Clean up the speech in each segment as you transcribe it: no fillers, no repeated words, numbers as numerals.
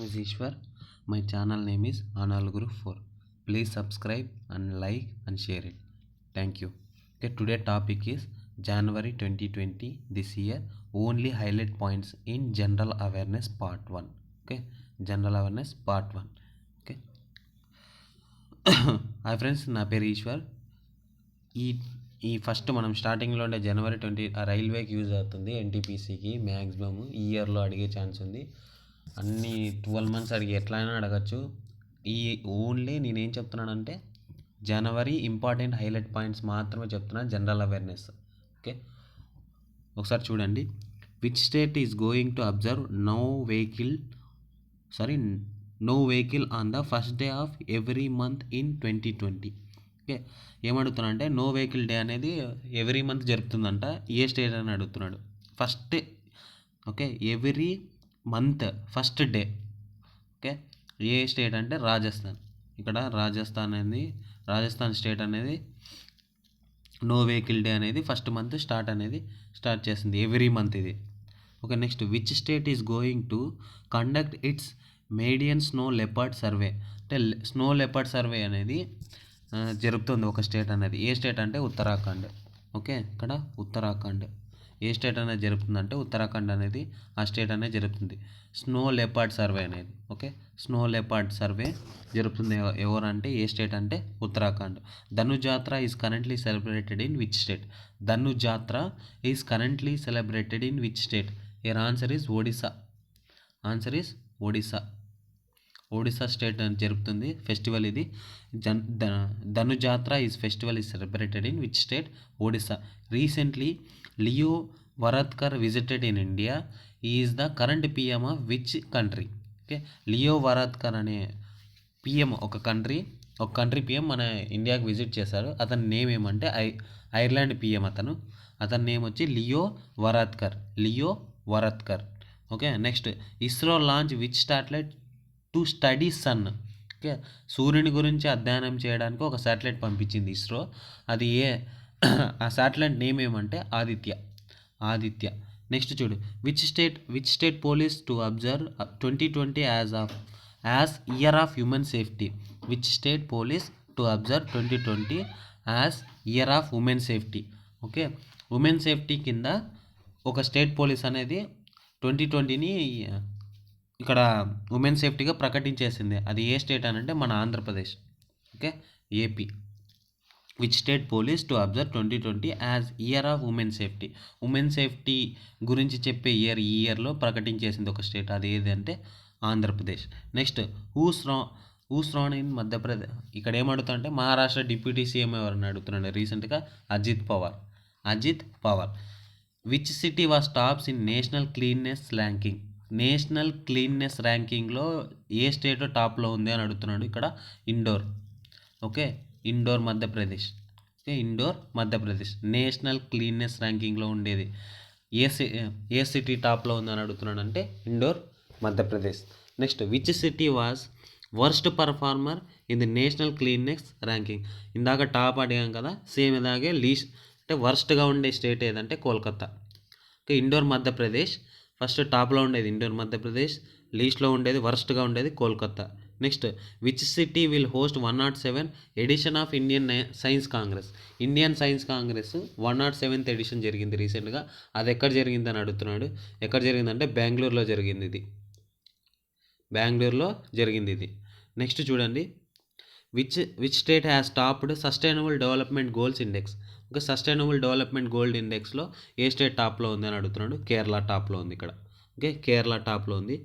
is Ishwar. My channel name is Analguru 4. Please subscribe and like and share it. Thank you. Okay, today topic is January 2020 this year. Only highlight points in general awareness part 1. Okay, general awareness part 1. Okay. Hi friends, నా పేరు ఈశ్వర్. ఈ first మనం స్టార్టింగ్లో ఉండే జనవరి 20 రైల్వేకి use అవుతుంది, ఎన్టీపీసీకి maximum ఈ ఇయర్లో అడిగే ఛాన్స్ ఉంది. అన్ని 12 మంత్స్ అడిగి ఎట్లయినా అడగచ్చు. ఓన్లీ నేనేం చెప్తున్నానంటే జనవరి ఇంపార్టెంట్ హైలైట్ పాయింట్స్ మాత్రమే చెప్తున్నాను, జనరల్ అవేర్నెస్. ఓకే, ఒకసారి చూడండి. Which state is going to observe no vehicle on the first day of every month in 2020. Okay, ఏమడుగుతున్నా అంటే నో వెహికల్ డే అనేది ఎవ్రీ మంత్ జరుపుతుందంట. ఏ స్టేట్ అని అడుగుతున్నాడు. First okay, every month first day. Okay, ఏ స్టేట్ అంటే రాజస్థాన్. ఇక్కడ రాజస్థాన్ స్టేట్ అనేది నో వెహికల్ డే అనేది ఫస్ట్ మంత్ స్టార్ట్ చేసింది, ఎవ్రీ మంత్ ఇది. Okay, next which state is going to conduct it's మేడియన్ snow leopard survey. అంటే స్నో లెపర్డ్ సర్వే అనేది జరుపుతుంది ఒక స్టేట్ అనేది. ఏ స్టేట్ అంటే ఉత్తరాఖండ్. ఓకే, ఇక్కడ ఉత్తరాఖండ్ ఏ స్టేట్ అనేది జరుపుతుందంటే ఉత్తరాఖండ్ అనేది ఆ స్టేట్ అనేది జరుపుతుంది స్నో లెపర్డ్ సర్వే అనేది. ఓకే, స్నో లెపర్డ్ సర్వే జరుపుతుంది ఎవరంటే ఏ స్టేట్ అంటే Uttarakhand. Dhanu Jatra is currently celebrated in which state. Dhanu Jatra is currently celebrated in which state. Your answer is Odisha. Odisha state జరుపుతుంది ఫెస్టివల్ ఇది. Dhanu Jatra is festival is celebrated in which state? Odisha. Recently Leo Varadkar visited in India. Is the current PM of which country? Okay, Leo Varadkar అనే PM ఒక country PM మన ఇండియాకి visit చేశారు. అతని name ఏమంటే Ireland PM. అతని నేమ్ వచ్చి Leo Varadkar. Okay, next ISRO launch which satellite to study sun. Okay, సూర్యుని గురించి అధ్యయనం చేయడానికి ఒక శాటిలైట్ పంపించింది ఇస్రో. అది ఆ శాటిలైట్ నేమ్ ఏమంటే ఆదిత్య. నెక్స్ట్ చూడు, which state police to observe 2020 as year of human safety. Which state police to observe 2020 as year of women safety. Okay, women safety కింద ఒక స్టేట్ పోలీస్ అనేది 2020ని ఇక్కడ ఉమెన్ సేఫ్టీగా ప్రకటించేసింది. అది ఏ స్టేట్ అని అంటే మన Andhra Pradesh. Okay, AP. Which state police to observe 2020 as year of women safety గురించి చెప్పే ఈ ఇయర్లో ప్రకటించేసింది ఒక స్టేట్. అది ఏది అంటే Andhra Pradesh. Next who's ran in Madhya Pradesh. ఇక్కడ ఏమడుగుతా అంటే మహారాష్ట్ర డిప్యూటీ సీఎం ఎవరని అడుగుతున్నాడు రీసెంట్గా? Ajit Pawar. Which city was tops in national cleanness ర్యాంకింగ్లో ఏ స్టేట్ టాప్లో ఉంది అని అడుగుతున్నాడు. ఇక్కడ Indore. Okay, Indore Madhya Pradesh. National cleanness ర్యాంకింగ్లో ఉండేది ఏ సిటీ టాప్లో ఉందని అడుగుతున్నాడు అంటే Indore Madhya Pradesh. Next which city was worst performer in the national cleanness ranking. ఇందాక టాప్ అడిగాం కదా, సేమ్ ఇలాగే లీస్ట్ అంటే వర్స్ట్గా ఉండే స్టేట్ ఏదంటే కోల్కతా. ఓకే, ఇండోర్ మధ్యప్రదేశ్. ఫస్ట్ టాప్లో ఉండేది ఇండోర్ మధ్యప్రదేశ్, లీస్ట్లో ఉండేది వర్స్ట్గా ఉండేది Kolkata. Next which city will host 107 edition of Indian science congress. 107th edition జరిగింది రీసెంట్గా. అది ఎక్కడ జరిగిందని అడుగుతున్నాడు. ఎక్కడ జరిగిందంటే బెంగళూరులో జరిగింది ఇది. నెక్స్ట్ చూడండి, which state has topped sustainable development goals index. Okay, sustainable development gold ఇండెక్స్లో ఏ స్టేట్ టాప్లో ఉంది అని అడుగుతున్నాడు. కేరళ టాప్లో ఉంది ఇక్కడ. ఓకే, కేరళ టాప్లో ఉంది.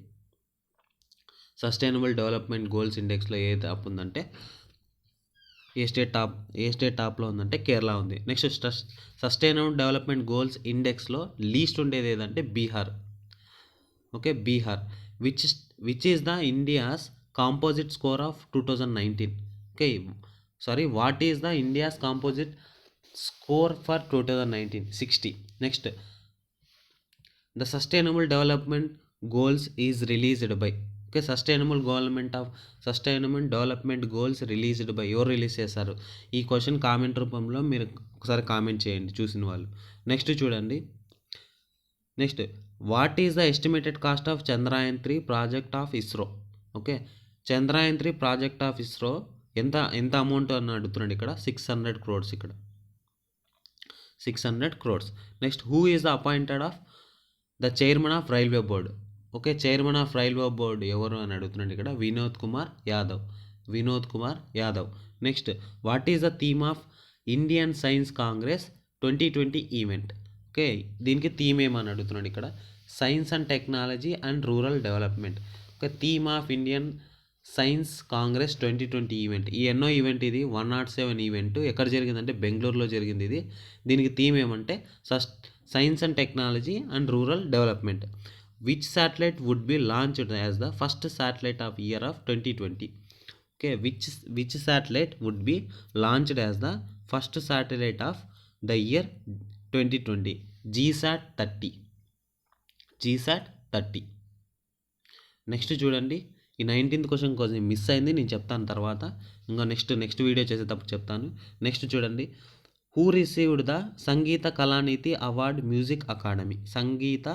సస్టైనబుల్ డెవలప్మెంట్ గోల్స్ ఇండెక్స్లో ఏ టాప్ ఉందంటే ఏ స్టేట్ టాప్లో ఉందంటే కేరళ ఉంది. నెక్స్ట్ సస్టైనబుల్ డెవలప్మెంట్ గోల్స్ ఇండెక్స్లో లీస్ట్ ఉండేది ఏదంటే Bihar. Okay, Bihar. Which is the India's composite score of 2019. Okay, what is the India's composite score for 2019? 60. Next the sustainable development goals is released by. Okay, sustainable development goals released by. ఎవరు release చేశారు? ఈ question comment రూపంలో మీరు ఒకసారి comment చేయండి చూసిన వాళ్ళు. Next చూడండి, what is the estimated cost of Chandrayaan 3 project of ISRO. Okay. Chandrayaan three project of ISRO ఎంత అమౌంట్ అని అడుగుతున్నాడు ఇక్కడ. 600 crores ఇక్కడ. 600 crores. Next who is the appointed of the chairman of railway board. Okay. Chairman of railway board ఎవరు అని అడుగుతున్నాడు ఇక్కడ. Vinod Kumar Yadav. Next what is the theme of Indian science Congress 2020 event. Okay. దీనికి థీమ్ ఏమని అడుగుతున్నాడు ఇక్కడ. Science and technology and rural development. Okay. Theme of Indian science Congress 2020 event. ఈ ఎన్నో ఈవెంట్ ఇది 107 ఈవెంట్. ఎక్కడ జరిగిందంటే బెంగళూరులో జరిగింది ఇది. దీనికి థీమ్ ఏమంటే science and technology and rural development. Which satellite would be launched as the first satellite of year of 2020. Okay. Which satellite would be launched as the first satellite of the year 2020. GSAT 30. Next చూడండి, ఈ 19th question కొంచెం miss అయింది, నేను చెప్తాను తర్వాత. ఇంకా next video చేసేటప్పుడు చెప్తాను. నెక్స్ట్ చూడండి, who received the Sangita Kalanidhi award music academy. Sangita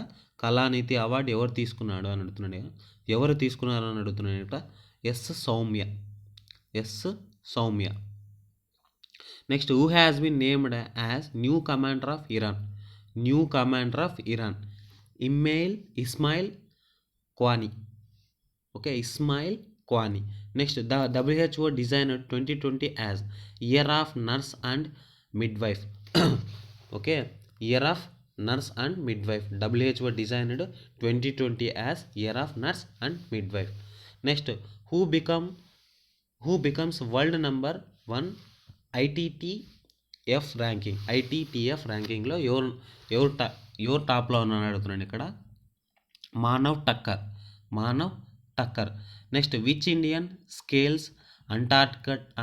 Kalanidhi award ఎవరు తీసుకున్నాడు అని అడుగుతున్నాడు. ఎవరు తీసుకున్నారు అని అడుగుతున్నాడు. S Sowmya. Next who has been named as new commander of Iran. Ismail Qaani. Okay. Ismail Qaani. Next the WHO designer 2020 as year of nurse and midwife. Okay. Year of nurse and midwife. WHO designed 2020 as year of nurse and midwife. Next who becomes world number 1 ITTF ర్యాంకింగ్లో ఎవరు టాప్లో ఉన్నారని అడుగుతున్నాను ఇక్కడ. Manav Thakkar. Next which Indian scales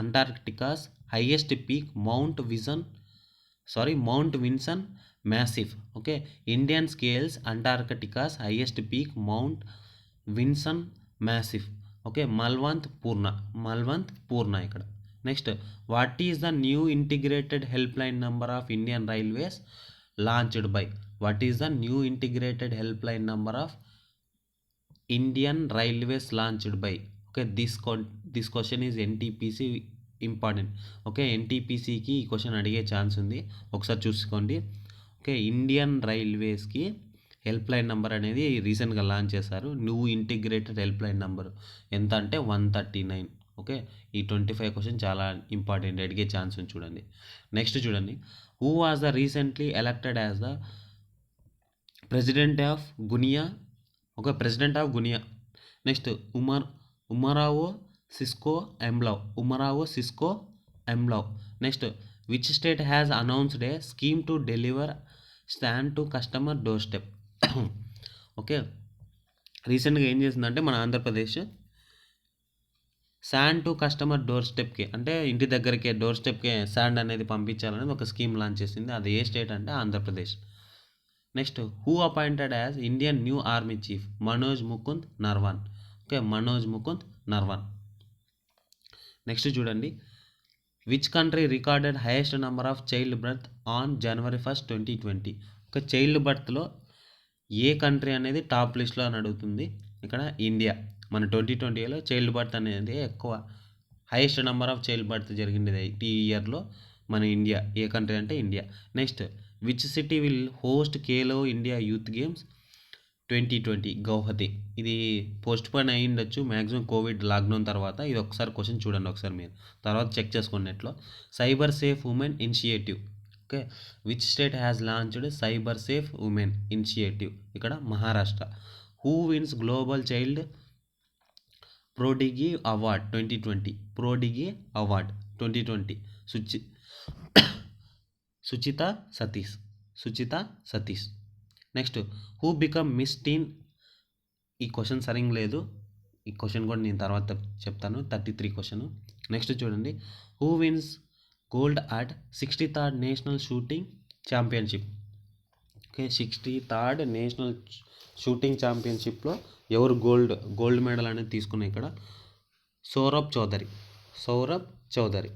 Antarctica's highest peak Mount Vinson Massif. Okay. Indian scales Antarctica's highest peak Mount Vinson Massif. Okay. Malavath Poorna ఇక్కడ. Next what is the new integrated helpline number of Indian railways launched by. Okay. This question is NTPC important. Okay. NTPCకి ఈ question అడిగే chance ఉంది, ఒకసారి చూసుకోండి. Okay. Indian రైల్వేస్కి helpline number అనేది రీసెంట్గా లాంచ్ చేశారు. New integrated helpline number ఎంత అంటే 139. ఓకే. ఈ 25 క్వశ్చన్ చాలా ఇంపార్టెంట్, అడిగే ఛాన్స్ ఉంది చూడండి. నెక్స్ట్ చూడండి, who was the recently elected as the president of గునియా. Next ఉమరావో Cisco ఎంబ్లావ్. Next which state has announced A scheme to deliver stand to customer door step. Okay. రీసెంట్గా ఏం చేసిందంటే మన Andhra Pradesh sand to customer door స్టెప్కి, అంటే ఇంటి దగ్గరికి door స్టెప్కి sand అనేది పంపించాలనేది ఒక scheme launch చేసింది. అది ఏ స్టేట్ అంటే Andhra Pradesh. Next who appointed as Indian new army chief. Manoj Mukund నర్వాన్. Okay. Next చూడండి, which country recorded highest number of child birth on January 1, 2020. ఒక చైల్డ్ బర్త్లో ఏ కంట్రీ అనేది టాప్ లిస్ట్లో అని అడుగుతుంది ఇక్కడ. ఇండియా. మన 2020లో చైల్డ్ బర్త్ అనేది ఎక్కువ, highest number of child birth జరిగింది ఈ ఇయర్లో మన ఇండియా. ఏ కంట్రీ అంటే India. Next which city will host Khelo India youth games 2020. Guwahati. ఇది పోస్ట్ పోన్ అయ్యి ఉండొచ్చు మ్యాక్సిమం కోవిడ్ లాక్డౌన్ తర్వాత. ఇది ఒకసారి క్వశ్చన్ చూడండి ఒకసారి, మీరు తర్వాత చెక్ చేసుకోండి నెట్లో. Cyber safe women initiative. Okay. Which state has launched cyber safe women initiative. ఇక్కడ Maharashtra. Who wins global child prodigy award 2020. Suchitha Satish. Next who become miss teen. ఈ క్వశ్చన్ సరిగ్గా లేదు, ఈ క్వశ్చన్ కూడా నేను తర్వాత చెప్తాను. 33 క్వశ్చన్. నెక్స్ట్ చూడండి, who wins gold at 63rd national shooting championship. Okay. 63rd national shooting ఛాంపియన్షిప్లో ఎవరు గోల్డ్ మెడల్ అనేది తీసుకున్నాయి ఇక్కడ. సౌరభ్ చౌదరి.